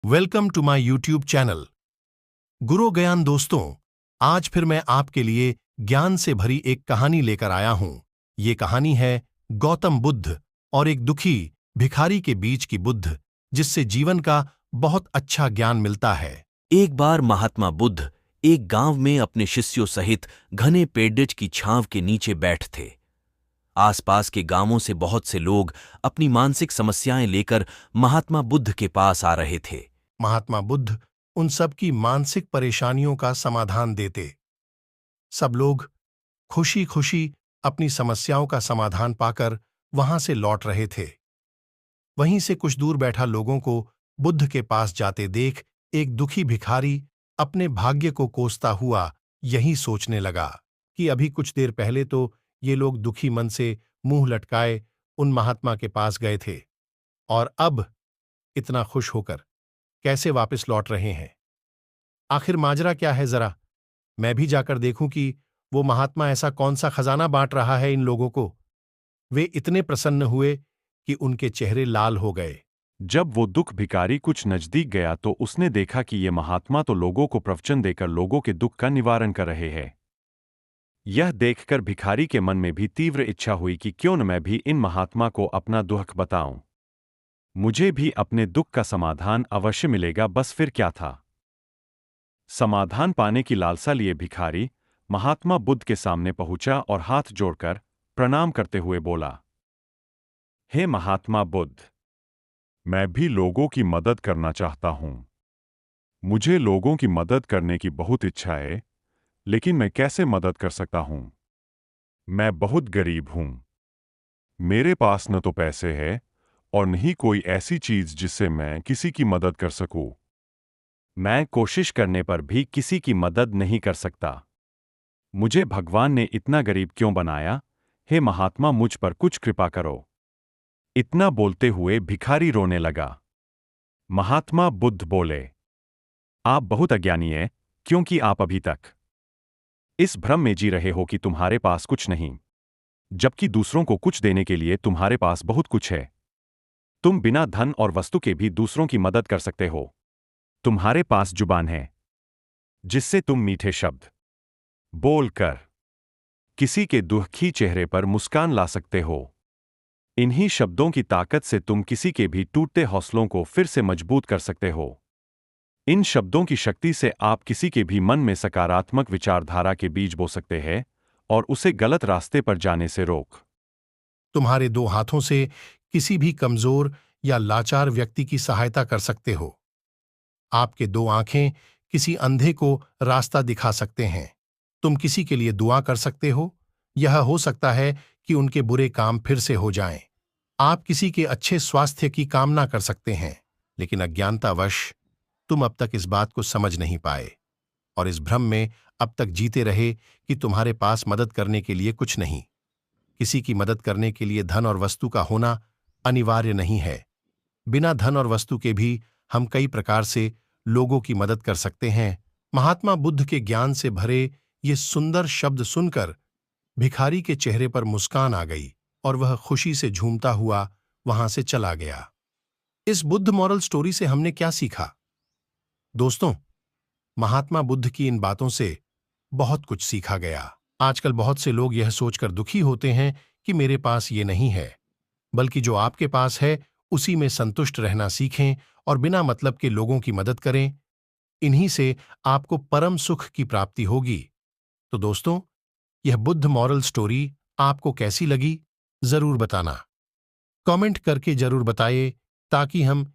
Welcome to my YouTube channel Guru Gyan. दोस्तों, आज फिर मैं आपके लिए ज्ञान से भरी एक कहानी लेकर आया हूं। ये कहानी है गौतम बुद्ध और एक दुखी भिखारी के बीच की बुद्ध, जिससे जीवन का बहुत अच्छा ज्ञान मिलता है। एक बार महात्मा बुद्ध एक गांव में अपने शिष्यों सहित घने पेड़ज की छांव के नीचे बैठ थे। आसपास के गांवों से बहुत से लोग अपनी मानसिक समस्याएं लेकर महात्मा बुद्ध के पास आ रहे थे। महात्मा बुद्ध उन सब की मानसिक परेशानियों का समाधान देते। सब लोग खुशी खुशी अपनी समस्याओं का समाधान पाकर वहां से लौट रहे थे। वहीं से कुछ दूर बैठा लोगों को बुद्ध के पास जाते देख एक दुखी भिखारी अपने भाग्य को कोसता हुआ यही सोचने लगा कि अभी कुछ देर पहले तो ये लोग दुखी मन से मुंह लटकाए उन महात्मा के पास गए थे, और अब इतना खुश होकर कैसे वापस लौट रहे हैं। आखिर माजरा क्या है, जरा मैं भी जाकर देखूं कि वो महात्मा ऐसा कौन सा खजाना बांट रहा है इन लोगों को। वे इतने प्रसन्न हुए कि उनके चेहरे लाल हो गए। जब वो दुख भिखारी कुछ नजदीक गया तो उसने देखा कि ये महात्मा तो लोगों को प्रवचन देकर लोगों के दुख का निवारण कर रहे हैं। यह देखकर भिखारी के मन में भी तीव्र इच्छा हुई कि क्यों न मैं भी इन महात्मा को अपना दुख बताऊं। मुझे भी अपने दुख का समाधान अवश्य मिलेगा, बस फिर क्या था। समाधान पाने की लालसा लिए भिखारी महात्मा बुद्ध के सामने पहुंचा और हाथ जोड़कर प्रणाम करते हुए बोला, हे महात्मा बुद्ध, मैं भी लोगों की मदद करना चाहता हूं। मुझे लोगों की मदद करने की बहुत इच्छा है, लेकिन मैं कैसे मदद कर सकता हूं? मैं बहुत गरीब हूं। मेरे पास न तो पैसे है और न ही कोई ऐसी चीज जिससे मैं किसी की मदद कर सकूं। मैं कोशिश करने पर भी किसी की मदद नहीं कर सकता। मुझे भगवान ने इतना गरीब क्यों बनाया? हे महात्मा, मुझ पर कुछ कृपा करो। इतना बोलते हुए भिखारी रोने लगा। महात्मा बुद्ध बोले, आप बहुत अज्ञानी हैं, क्योंकि आप अभी तक इस भ्रम में जी रहे हो कि तुम्हारे पास कुछ नहीं, जबकि दूसरों को कुछ देने के लिए तुम्हारे पास बहुत कुछ है। तुम बिना धन और वस्तु के भी दूसरों की मदद कर सकते हो। तुम्हारे पास जुबान है, जिससे तुम मीठे शब्द बोलकर किसी के दुखी चेहरे पर मुस्कान ला सकते हो। इन्हीं शब्दों की ताकत से तुम किसी के भी टूटते हौसलों को फिर से मजबूत कर सकते हो। इन शब्दों की शक्ति से आप किसी के भी मन में सकारात्मक विचारधारा के बीज बो सकते हैं और उसे गलत रास्ते पर जाने से रोक। तुम्हारे दो हाथों से किसी भी कमजोर या लाचार व्यक्ति की सहायता कर सकते हो। आपके दो आंखें किसी अंधे को रास्ता दिखा सकते हैं। तुम किसी के लिए दुआ कर सकते हो। यह हो सकता है कि उनके बुरे काम फिर से हो जाएं। आप किसी के अच्छे स्वास्थ्य की कामना कर सकते हैं, लेकिन अज्ञानतावश तुम अब तक इस बात को समझ नहीं पाए और इस भ्रम में अब तक जीते रहे कि तुम्हारे पास मदद करने के लिए कुछ नहीं। किसी की मदद करने के लिए धन और वस्तु का होना अनिवार्य नहीं है। बिना धन और वस्तु के भी हम कई प्रकार से लोगों की मदद कर सकते हैं। महात्मा बुद्ध के ज्ञान से भरे ये सुंदर शब्द सुनकर भिखारी के चेहरे पर मुस्कान आ गई और वह खुशी से झूमता हुआ वहां से चला गया। इस बुद्ध मॉरल स्टोरी से हमने क्या सीखा? दोस्तों, महात्मा बुद्ध की इन बातों से बहुत कुछ सीखा गया। आजकल बहुत से लोग यह सोचकर दुखी होते हैं कि मेरे पास ये नहीं है, बल्कि जो आपके पास है उसी में संतुष्ट रहना सीखें और बिना मतलब के लोगों की मदद करें। इन्हीं से आपको परम सुख की प्राप्ति होगी। तो दोस्तों, यह बुद्ध मॉरल स्टोरी आपको कैसी लगी, जरूर बताना। कमेंट करके जरूर बताइए, ताकि हम